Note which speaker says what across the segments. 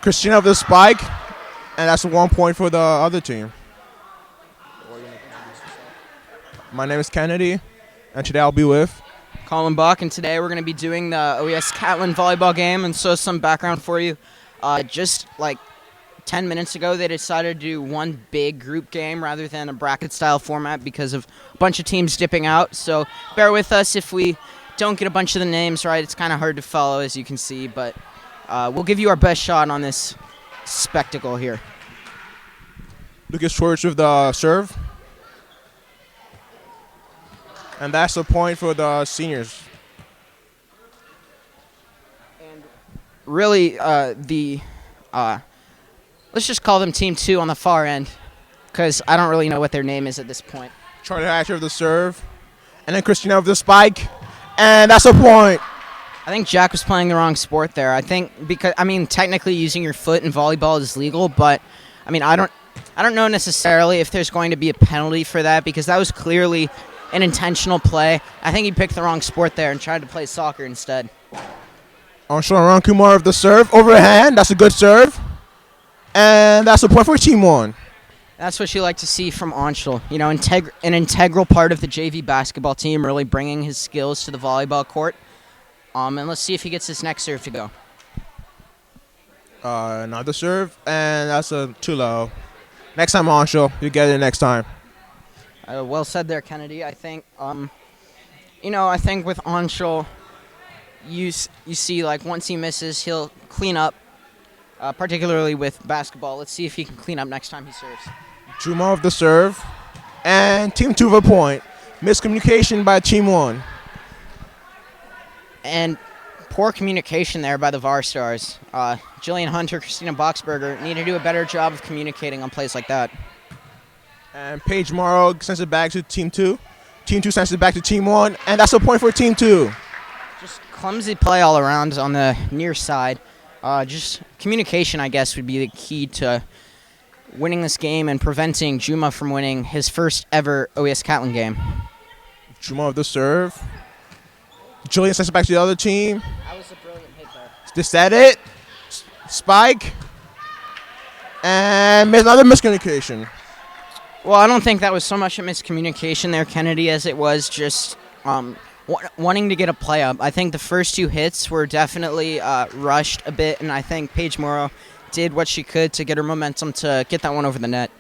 Speaker 1: Christina with the spike, and that's 1 point for the other team. My name is Kennedy, and today I'll be with
Speaker 2: Colin Buck, and today we're going to be doing the OES-Catlin volleyball game. And so some background for you. Just like 10 minutes ago, they decided to do one big group game rather than a bracket-style format because of a bunch of teams dipping out. So bear with us if we don't get a bunch of the names right. It's kind of hard to follow, as you can see, but we'll give you our best shot on this spectacle here.
Speaker 1: Lucas Schwartz with the serve. And that's a point for the seniors.
Speaker 2: And really, let's just call them Team 2 on the far end, because I don't really know what their name is at this point.
Speaker 1: Charlie Hatcher with the serve. And then Christina with the spike. And that's a point.
Speaker 2: I think Jack was playing the wrong sport there. I think because, technically using your foot in volleyball is legal, but, I don't know necessarily if there's going to be a penalty for that, because that was clearly an intentional play. I think he picked the wrong sport there and tried to play soccer instead.
Speaker 1: Anshul Rankumar of the serve. Overhand. That's a good serve. And that's a point for Team 1.
Speaker 2: That's what you like to see from Anshul. You know, an integral part of the JV basketball team, really bringing his skills to the volleyball court. And let's see if he gets his next serve to go.
Speaker 1: Another serve. And that's too low. Next time, Anshul. You get it next time.
Speaker 2: Well said there, Kennedy. I think, I think with Anshul, you see, like, once he misses, he'll clean up, particularly with basketball. Let's see if he can clean up next time he serves.
Speaker 1: Juma of the serve. And Team 2 with a point. Miscommunication by Team 1.
Speaker 2: And poor communication there by the VAR stars. Jillian Hunter, Christina Boxberger need to do a better job of communicating on plays like that.
Speaker 1: And Paige Morrow sends it back to Team 2. Team 2 sends it back to Team 1. And that's a point for Team 2.
Speaker 2: Just clumsy play all around on the near side. Just communication, I guess, would be the key to winning this game and preventing Juma from winning his first ever OES-Catlin game.
Speaker 1: Juma with the serve. Jillian sends it back to the other team.
Speaker 2: That was a brilliant hit there.
Speaker 1: Is that it? Spike. And another miscommunication.
Speaker 2: Well, I don't think that was so much a miscommunication there, Kennedy, as it was just wanting to get a play up. I think the first two hits were definitely rushed a bit, and I think Paige Morrow did what she could to get her momentum to get that one over the net.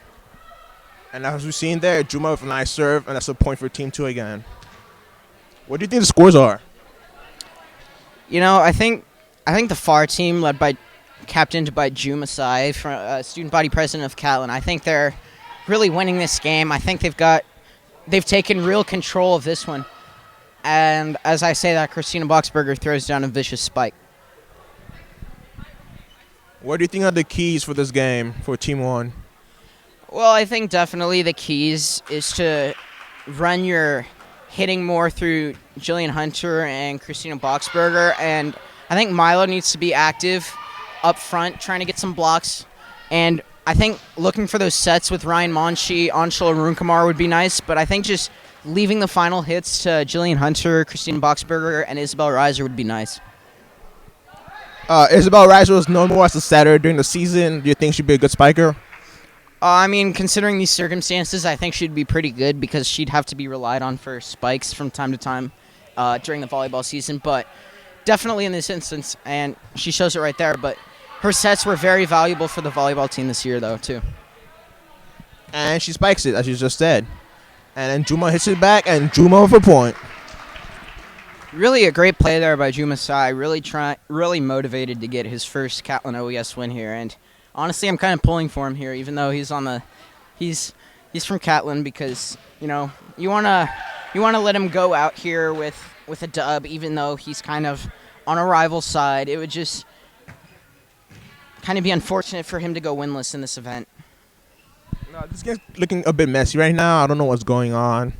Speaker 1: And as we've seen there, Juma with a nice serve, and that's a point for Team 2 again. What do you think the scores are?
Speaker 2: You know, I think the FAR team, captained by Juma Sai, student body president of Catlin, I think they're really winning this game. I think they've taken real control of this one. And as I say that, Christina Boxberger throws down a vicious spike.
Speaker 1: What do you think are the keys for this game for Team 1?
Speaker 2: Well, I think definitely the keys is to run your hitting more through Jillian Hunter and Christina Boxberger. And I think Milo needs to be active up front, trying to get some blocks. And I think looking for those sets with Ryan Monchi, Anshul Runkumar would be nice, but I think just leaving the final hits to Jillian Hunter, Christine Boxberger, and Isabel Reiser would be nice.
Speaker 1: Isabel Reiser was known more as a setter during the season. Do you think she'd be a good spiker?
Speaker 2: Considering these circumstances, I think she'd be pretty good because she'd have to be relied on for spikes from time to time during the volleyball season, but definitely in this instance, and she shows it right there, but her sets were very valuable for the volleyball team this year, though, too.
Speaker 1: And she spikes it, as you just said. And then Juma hits it back, and Juma with a point.
Speaker 2: Really a great play there by Juma Sai. Really motivated to get his first Catlin OES win here. And honestly, I'm kind of pulling for him here, even though he's from Catlin, because you wanna let him go out here with a dub, even though he's kind of on a rival side. It would just kind of be unfortunate for him to go winless in this event.
Speaker 1: No, this game's looking a bit messy right now. I don't know what's going on.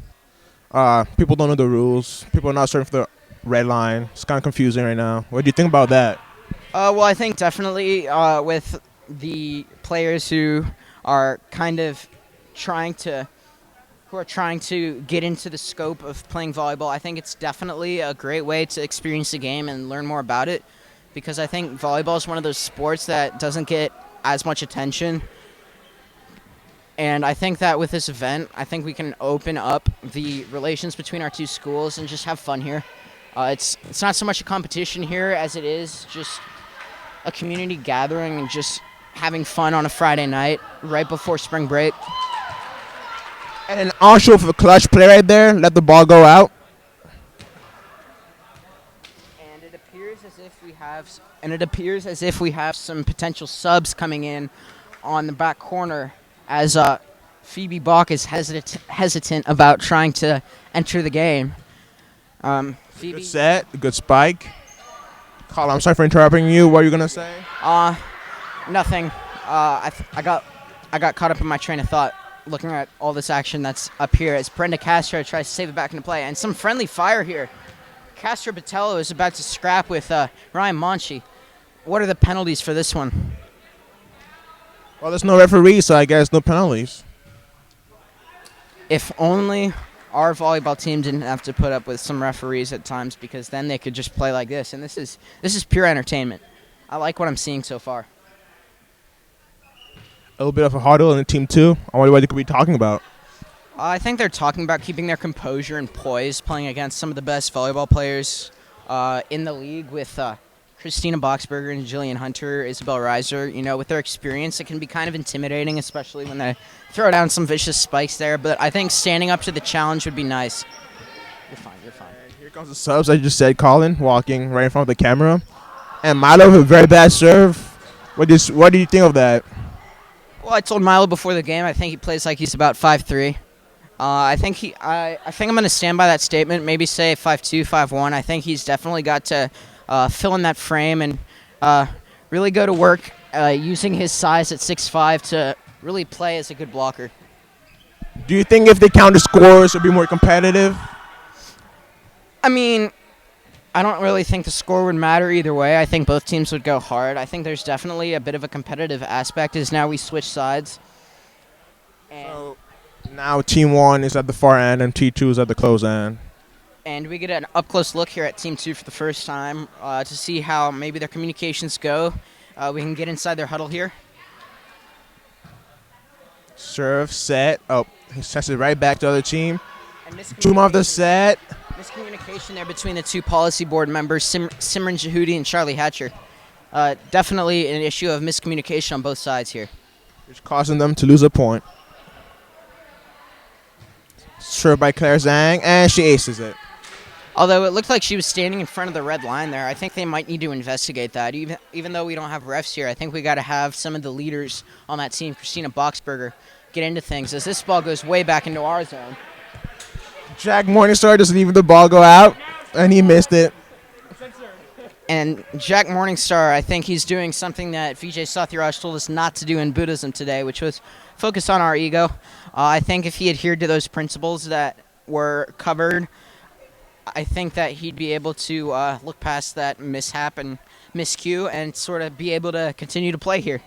Speaker 1: People don't know the rules. People are not serving for the red line. It's kind of confusing right now. What do you think about that?
Speaker 2: Well, I think definitely with the players who are kind of trying to get into the scope of playing volleyball, I think it's definitely a great way to experience the game and learn more about it. because I think volleyball is one of those sports that doesn't get as much attention. And I think that with this event, I think we can open up the relations between our two schools and just have fun here. It's not so much a competition here as it is just a community gathering and just having fun on a Friday night right before spring break.
Speaker 1: And also for the clutch play right there, let the ball go out.
Speaker 2: And it appears as if we have some potential subs coming in on the back corner as Phoebe Bach is hesitant about trying to enter the game. Phoebe,
Speaker 1: Good set, good spike. Colin, I'm sorry for interrupting you. What are you gonna say?
Speaker 2: Nothing. I got caught up in my train of thought looking at all this action that's up here as Brenda Castro tries to save it back into play. And some friendly fire here. Castro Botello is about to scrap with Ryan Monchi. What are the penalties for this one?
Speaker 1: Well, there's no referee, so I guess no penalties.
Speaker 2: If only our volleyball team didn't have to put up with some referees at times, because then they could just play like this. And this is pure entertainment. I like what I'm seeing so far.
Speaker 1: A little bit of a huddle in Team 2. I wonder what they could be talking about.
Speaker 2: I think they're talking about keeping their composure and poise, playing against some of the best volleyball players in the league with Christina Boxberger and Jillian Hunter, Isabel Reiser. You know, with their experience, it can be kind of intimidating, especially when they throw down some vicious spikes there. But I think standing up to the challenge would be nice. You're fine.
Speaker 1: And here comes the subs, I just said, Colin, walking right in front of the camera. And Milo with a very bad serve. What do you think of that?
Speaker 2: Well, I told Milo before the game, I think he plays like he's about 5'3". I think I'm going to stand by that statement, maybe say 5'2", 5'1". I think he's definitely got to fill in that frame and really go to work using his size at 6'5" to really play as a good blocker.
Speaker 1: Do you think if they count the scores, it'll be more competitive?
Speaker 2: I mean, I don't really think the score would matter either way. I think both teams would go hard. I think there's definitely a bit of a competitive aspect as now we switch sides.
Speaker 1: So now Team 1 is at the far end and Team 2 is at the close end.
Speaker 2: And we get an up-close look here at Team 2 for the first time to see how maybe their communications go. We can get inside their huddle here.
Speaker 1: Serve, set. Oh, he sets it right back to the other team. Juma off the set.
Speaker 2: Miscommunication there between the two policy board members, Simran Jahudi and Charlie Hatcher. Definitely an issue of miscommunication on both sides here.
Speaker 1: It's causing them to lose a point. Serve by Claire Zhang, and she aces it.
Speaker 2: Although it looked like she was standing in front of the red line there, I think they might need to investigate that. Even though we don't have refs here, I think we got to have some of the leaders on that team, Christina Boxberger, get into things as this ball goes way back into our zone.
Speaker 1: Jack Morningstar just leaving the ball go out, and he missed it.
Speaker 2: And Jack Morningstar, I think he's doing something that Vijay Satyaraj told us not to do in Buddhism today, which was focus on our ego. I think if he adhered to those principles that were covered, I think that he'd be able to look past that mishap and miscue and sort of be able to continue to play here.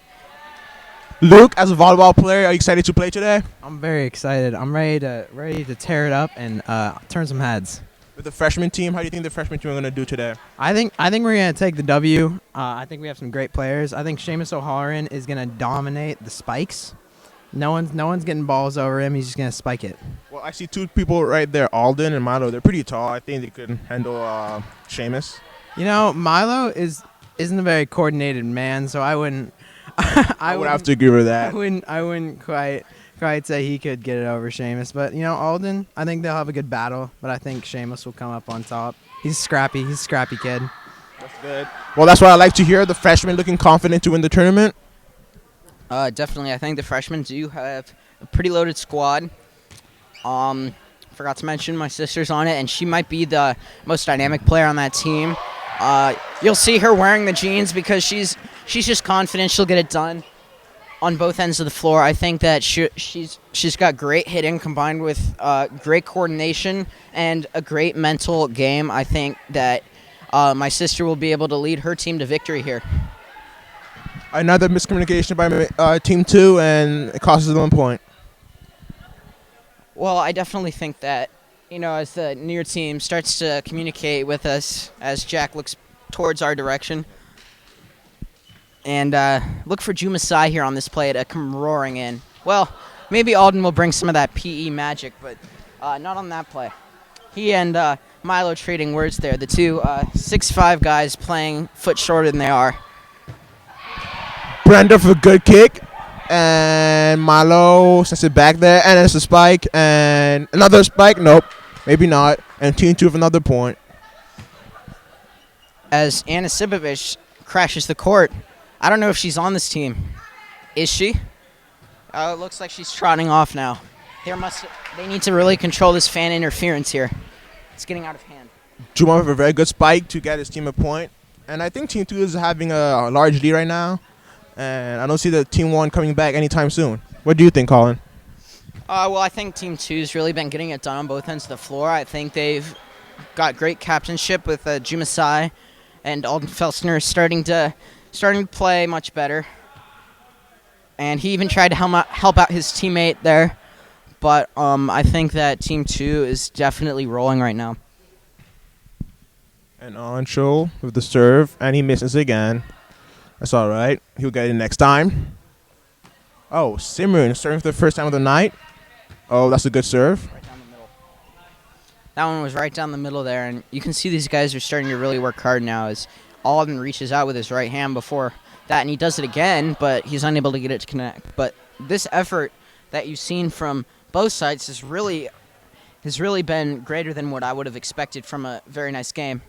Speaker 1: Luke, as a volleyball player, are you excited to play today?
Speaker 3: I'm very excited. I'm ready to tear it up and turn some heads.
Speaker 1: With the freshman team, how do you think the freshman team are going to do today?
Speaker 3: I think we're going to take the W. I think we have some great players. I think Seamus O'Halloran is going to dominate the spikes. No one's getting balls over him. He's just going to spike it.
Speaker 1: Well, I see two people right there, Alden and Milo. They're pretty tall. I think they could handle Seamus.
Speaker 3: You know, Milo isn't a very coordinated man, so I wouldn't.
Speaker 1: I would have to agree with that.
Speaker 3: I wouldn't quite say he could get it over Seamus. But, you know, Alden, I think they'll have a good battle. But I think Seamus will come up on top. He's scrappy. He's a scrappy kid.
Speaker 1: That's good. Well, that's what I like to hear. The freshmen looking confident to win the tournament.
Speaker 2: Definitely. I think the freshmen do have a pretty loaded squad. Forgot to mention my sister's on it, and she might be the most dynamic player on that team. You'll see her wearing the jeans because she's just confident she'll get it done on both ends of the floor. I think that she's got great hitting combined with great coordination and a great mental game. I think that my sister will be able to lead her team to victory here.
Speaker 1: Another miscommunication by Team 2, and it costs them 1 point.
Speaker 2: Well, I definitely think that, you know, as the near team starts to communicate with us as Jack looks towards our direction, And look for Juma here on this play to come roaring in. Well, maybe Alden will bring some of that PE magic, but not on that play. He and Milo trading words there. The two 6'5" guys playing foot shorter than they are.
Speaker 1: Brenda for a good kick. And Milo sends it back there. And it's a spike. And another spike. Nope. Maybe not. And Team 2 with another point.
Speaker 2: As Anna Sibovic crashes the court. I don't know if she's on this team. Is she? It looks like she's trotting off now. They need to really control this fan interference here. It's getting out of hand.
Speaker 1: Juma with a very good spike to get his team a point. And I think Team 2 is having a large lead right now. And I don't see the Team 1 coming back anytime soon. What do you think, Colin?
Speaker 2: Well, I think Team 2's really been getting it done on both ends of the floor. I think they've got great captainship with Juma and Alden Felstner starting to play much better. And he even tried to help out his teammate there. But I think that Team 2 is definitely rolling right now.
Speaker 1: And Anshul with the serve, and he misses again. That's all right. He'll get it next time. Oh, Simran serving for the first time of the night. Oh, that's a good serve.
Speaker 2: Right down the middle. That one was right down the middle there, and you can see these guys are starting to really work hard now as Alden reaches out with his right hand before that, and he does it again, but he's unable to get it to connect. But this effort that you've seen from both sides has really been greater than what I would have expected from a very nice game.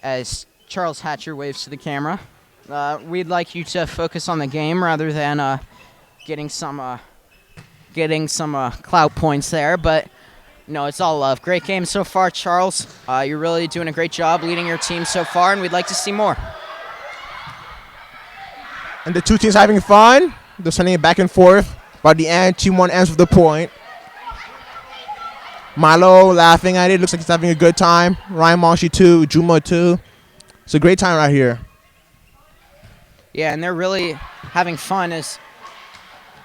Speaker 2: As Charles Hatcher waves to the camera, we'd like you to focus on the game rather than getting some clout points there. But no, it's all love. Great game so far, Charles. You're really doing a great job leading your team so far, and we'd like to see more.
Speaker 1: And the two teams having fun. They're sending it back and forth. By the end, Team 1 ends with the point. Milo laughing at it. Looks like he's having a good time. Ryan Monshi too. Juma too. It's a great time right here.
Speaker 2: Yeah, and they're really having fun as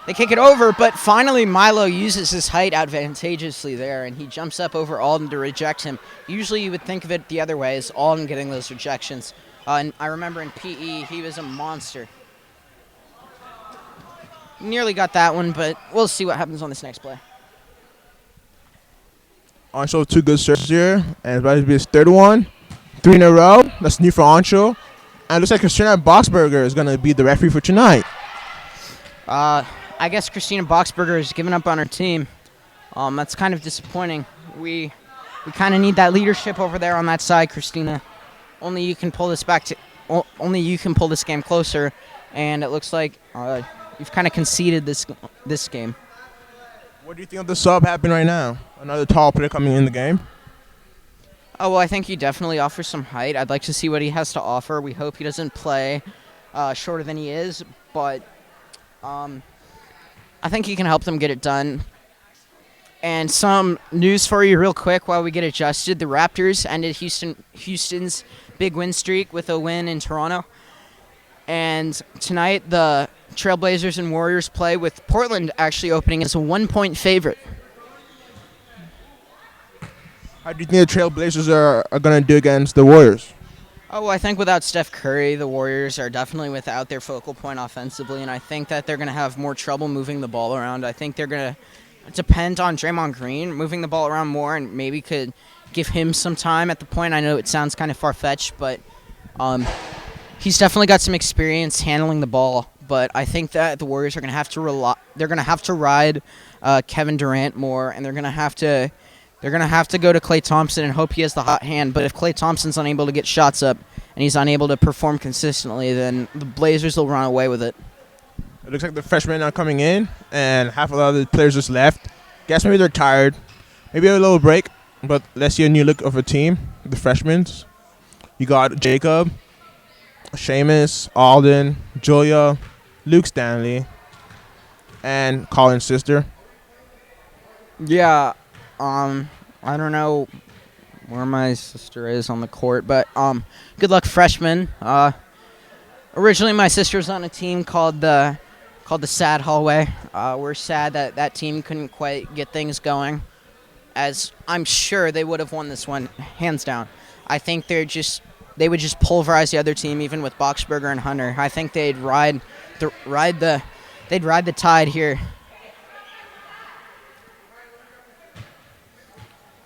Speaker 2: they kick it over, but finally Milo uses his height advantageously there, and he jumps up over Alden to reject him. Usually you would think of it the other way, as Alden getting those rejections. And I remember in PE, he was a monster. Nearly got that one, but we'll see what happens on this next play.
Speaker 1: Anshul, two good serves here, and it's about to be his third one. 3 in a row. That's new for Anshul. And it looks like Christina Boxberger is going to be the referee for tonight.
Speaker 2: I guess Christina Boxberger has given up on her team. That's kind of disappointing. We kind of need that leadership over there on that side, Christina. Only you can pull this game closer, and it looks like you've kind of conceded this game.
Speaker 1: What do you think of the sub happening right now? Another tall player coming in the game.
Speaker 2: Oh, well, I think he definitely offers some height. I'd like to see what he has to offer. We hope he doesn't play shorter than he is, but I think he can help them get it done. And some news for you real quick while we get adjusted. The Raptors ended Houston's big win streak with a win in Toronto. And tonight the Trailblazers and Warriors play, with Portland actually opening as a 1-point favorite.
Speaker 1: How do you think the Trailblazers are going to do against the Warriors?
Speaker 2: Oh, well, I think without Steph Curry, the Warriors are definitely without their focal point offensively, and I think that they're going to have more trouble moving the ball around. I think they're going to depend on Draymond Green moving the ball around more, and maybe could give him some time at the point. I know it sounds kind of far-fetched, but he's definitely got some experience handling the ball. But I think that the Warriors are going to have to ride Kevin Durant more, and they're going to have to go to Klay Thompson and hope he has the hot hand. But if Klay Thompson's unable to get shots up and he's unable to perform consistently, then the Blazers will run away with it.
Speaker 1: It looks like the freshmen are coming in, and half of the other players just left. Guess maybe they're tired. Maybe a little break, but let's see a new look of a team. The freshmen. You got Jacob, Seamus, Alden, Julia, Luke Stanley, and Colin's sister.
Speaker 2: Yeah, I don't know where my sister is on the court, but good luck, freshmen. Originally, my sister was on a team called the Sad Hallway. We're sad that team couldn't quite get things going, as I'm sure they would have won this one hands down. I think they're just they would just pulverize the other team, even with Boxberger and Hunter. I think they'd ride the tide here.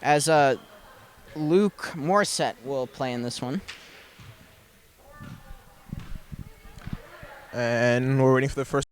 Speaker 2: As Luke Morissette will play in this one.
Speaker 1: And we're waiting for the first